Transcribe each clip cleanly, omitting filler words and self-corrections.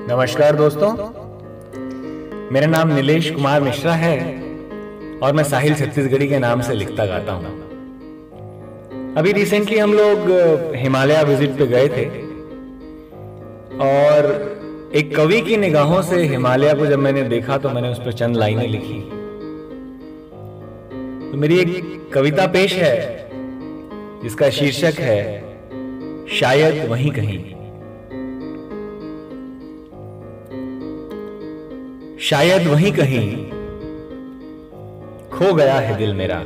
नमस्कार दोस्तों, मेरा नाम नीलेश कुमार मिश्रा है और मैं साहिल छत्तीसगढ़ी के नाम से लिखता गाता हूँ। अभी रिसेंटली हम लोग हिमालय विजिट पे गए थे और एक कवि की निगाहों से हिमालय को जब मैंने देखा तो मैंने उस पर चंद लाइनें लिखी। तो मेरी एक कविता पेश है जिसका शीर्षक है शायद वहीं कहीं। शायद वहीं कहीं खो गया है दिल मेरा,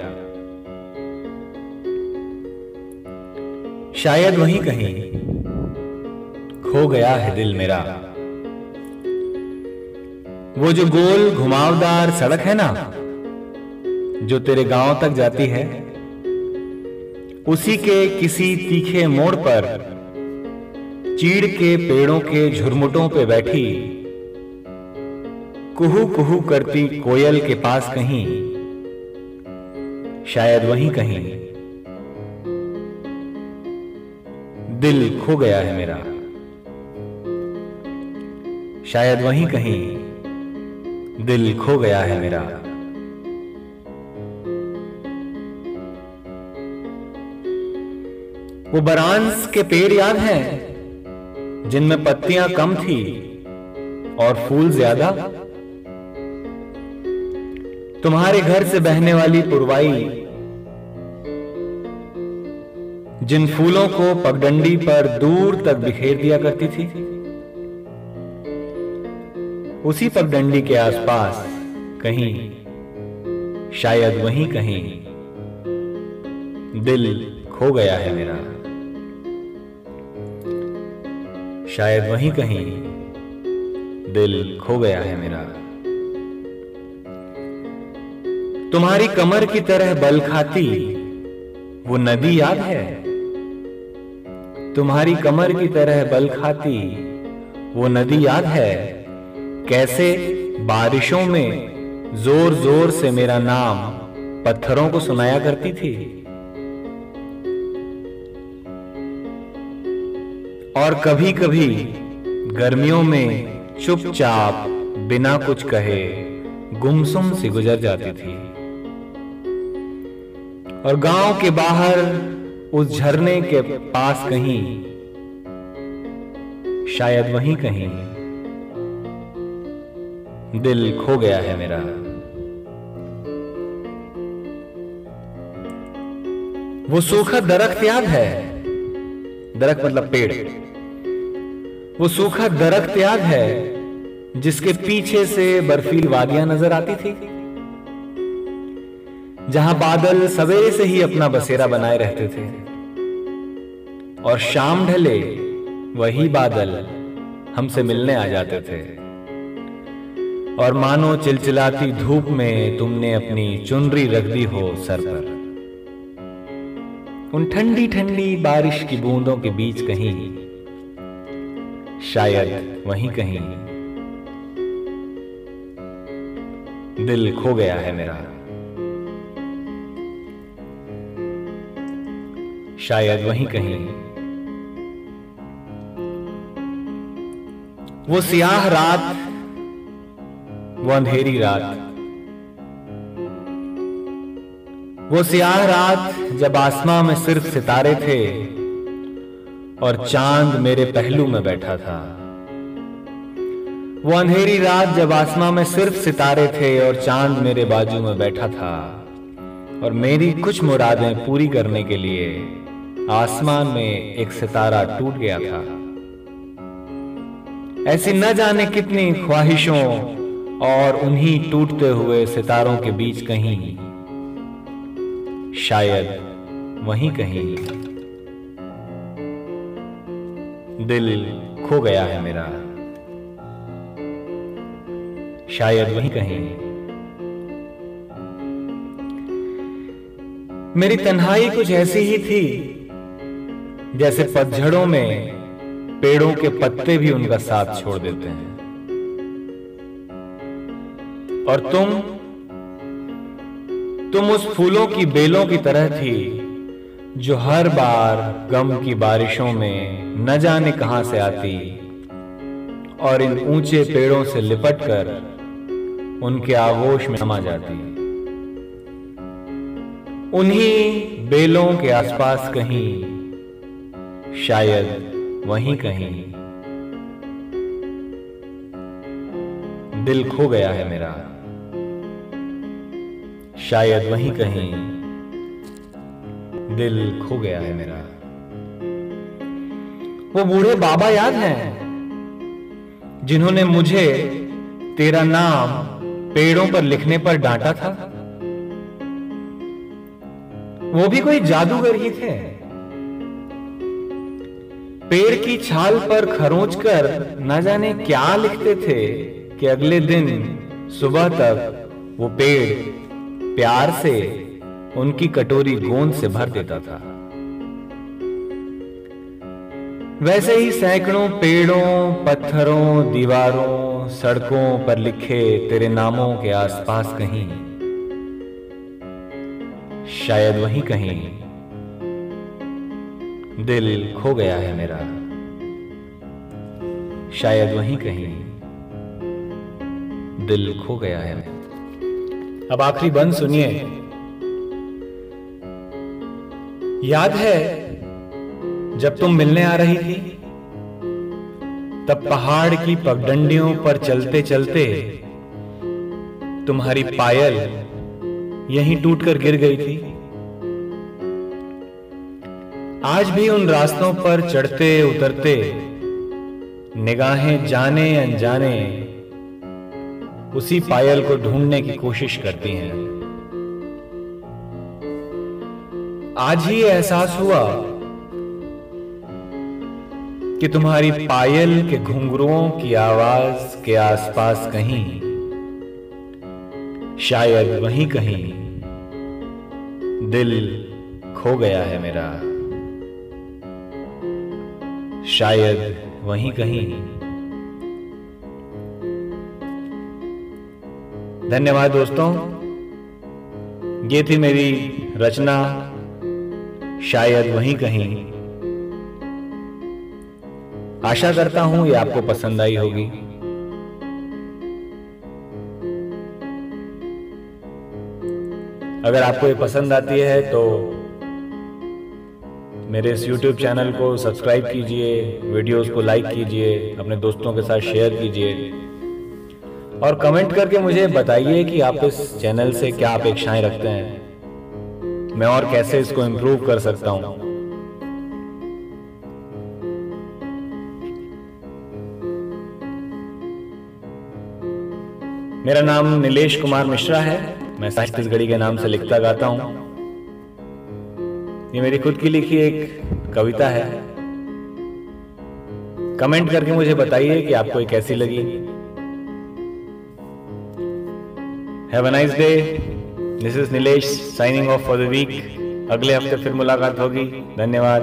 शायद वहीं कहीं खो गया है दिल मेरा। वो जो गोल घुमावदार सड़क है ना, जो तेरे गांव तक जाती है, उसी के किसी तीखे मोड़ पर चीड़ के पेड़ों के झुरमुटों पे बैठी कुहू कुहू करती कोयल के पास कहीं, शायद वहीं कहीं दिल खो गया है मेरा। शायद वहीं कहीं दिल खो गया है मेरा। वो बरांस के पेड़ याद हैं जिनमें पत्तियां कम थी और फूल ज्यादा। तुम्हारे घर से बहने वाली पुरवाई जिन फूलों को पगडंडी पर दूर तक बिखेर दिया करती थी, उसी पगडंडी के आसपास कहीं, शायद वहीं कहीं दिल खो गया है मेरा। शायद वहीं कहीं दिल खो गया है मेरा। तुम्हारी कमर की तरह बल खाती वो नदी याद है? तुम्हारी कमर की तरह बल खाती वो नदी याद है? कैसे बारिशों में जोर जोर से मेरा नाम पत्थरों को सुनाया करती थी। और कभी कभी गर्मियों में चुपचाप बिना कुछ कहे गुमसुम सी गुजर जाती थी। और गांव के बाहर उस झरने के पास कहीं, शायद वहीं कहीं दिल खो गया है मेरा। वो सूखा दरख्त याद है? दरख्त मतलब पेड़। वो सूखा दरख्त याद है जिसके पीछे से बर्फीली वादियां नजर आती थी, जहां बादल सवेरे से ही अपना बसेरा बनाए रहते थे और शाम ढले वही बादल हमसे मिलने आ जाते थे। और मानो चिलचिलाती धूप में तुमने अपनी चुनरी रख दी हो सर पर। उन ठंडी ठंडी बारिश की बूंदों के बीच कहीं, शायद वहीं कहीं दिल खो गया है मेरा। शायद वहीं कहीं वो सियाह रात, वो अंधेरी रात, वो सियाह रात जब आसमां में सिर्फ सितारे थे और चांद मेरे पहलू में बैठा था। वो अंधेरी रात जब आसमां में सिर्फ सितारे थे और चांद मेरे बाजू में बैठा था। और मेरी कुछ मुरादें पूरी करने के लिए आसमान में एक सितारा टूट गया था। ऐसी न जाने कितनी ख्वाहिशों और उन्हीं टूटते हुए सितारों के बीच कहीं, शायद वहीं कहीं दिल खो गया है मेरा। शायद वहीं कहीं मेरी तन्हाई कुछ ऐसी ही थी जैसे पतझड़ों में पेड़ों के पत्ते भी उनका साथ छोड़ देते हैं। और तुम उस फूलों की बेलों की तरह थी जो हर बार गम की बारिशों में न जाने कहां से आती और इन ऊंचे पेड़ों से लिपटकर उनके आगोश में समा जाती। उन्हीं बेलों के आसपास कहीं, शायद वहीं कहीं दिल खो गया है मेरा, शायद वहीं कहीं दिल खो गया है मेरा। वो बूढ़े बाबा याद हैं जिन्होंने मुझे तेरा नाम पेड़ों पर लिखने पर डांटा था? वो भी कोई जादूगर ही थे। पेड़ की छाल पर खरोंच कर न जाने क्या लिखते थे कि अगले दिन सुबह तक वो पेड़ प्यार से उनकी कटोरी गोंद से भर देता था। वैसे ही सैकड़ों पेड़ों, पत्थरों, दीवारों, सड़कों पर लिखे तेरे नामों के आसपास कहीं, शायद वहीं कहीं दिल खो गया है मेरा, शायद वहीं कहीं दिल खो गया है। अब आखिरी बंद सुनिए। याद है जब तुम मिलने आ रही थी, तब पहाड़ की पगडंडियों पर चलते चलते तुम्हारी पायल यहीं टूटकर गिर गई थी। आज भी उन रास्तों पर चढ़ते उतरते निगाहें जाने अनजाने उसी पायल को ढूंढने की कोशिश करती हैं। आज ही एहसास हुआ कि तुम्हारी पायल के घुंघरुओं की आवाज के आसपास कहीं, शायद वहीं कहीं दिल खो गया है मेरा, शायद वहीं कहीं। धन्यवाद दोस्तों, ये थी मेरी रचना शायद वहीं कहीं। आशा करता हूं ये आपको पसंद आई होगी। अगर आपको ये पसंद आती है तो मेरे इस YouTube चैनल को सब्सक्राइब कीजिए, वीडियोस को लाइक कीजिए, अपने दोस्तों के साथ शेयर कीजिए और कमेंट करके मुझे बताइए कि आप इस चैनल से क्या अपेक्षाएं रखते हैं, मैं और कैसे इसको इम्प्रूव कर सकता हूं। मेरा नाम नीलेश कुमार मिश्रा है, मैं छत्तीसगढ़ी के नाम से लिखता गाता हूं। ये मेरी खुद की लिखी एक कविता है। कमेंट करके मुझे बताइए कि आपको ये कैसी लगी। Have a nice day. This is Nilesh signing off for the week. अगले हफ्ते फिर मुलाकात होगी। धन्यवाद।